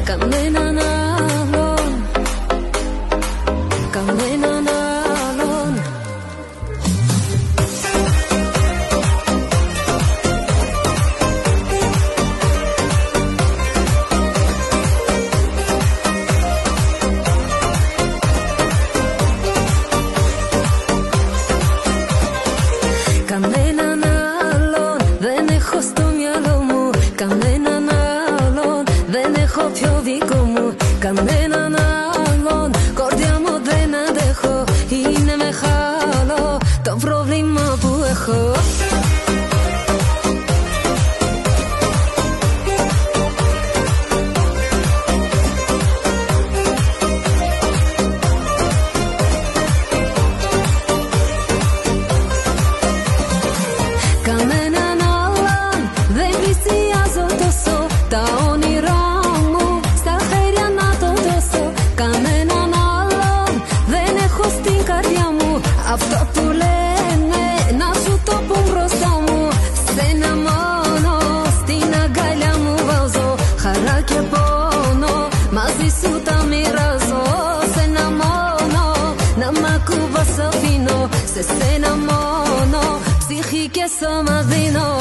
κανέναν άλλον, κανέναν άλλον. Κανέναν άλλον δεν έχω στο μυαλό μου, κανέναν άλλον δεν έχω πιο δικό μου, κανέναν άλλον κορδιά μου δεν αντέχω, είναι μεγάλο το πρόβλημα που έχω. Κανέναν άλλον δεν πλησιάζω τόσο, τα όνειρά μου στα χέρια να το δώσω. Κανέναν άλλον δεν έχω στην καρδιά μου, αυτό που λένε να σου το πω μπροστά μου. Σένα μόνο στην αγκαλιά μου βάζω, χαρά και πόνο μαζί σου τα μοιράζω. Σένα μόνο να μ' ακούβας αφήνω, σε σένα μόνο ψυχή και σώμα δίνω.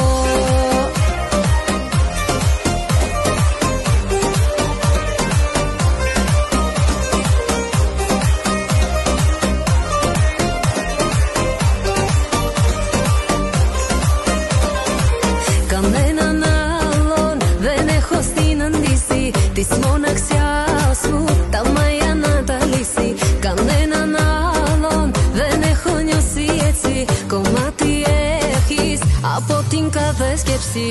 Κανέναν άλλον δεν έχω συναντήσει, της μοναξιάς σου τα μαλλιά να τα λύσει. Κανέναν άλλον δεν έχω νιώσει έτσι, κομμάτι έχεις από την κάθε σκέψη.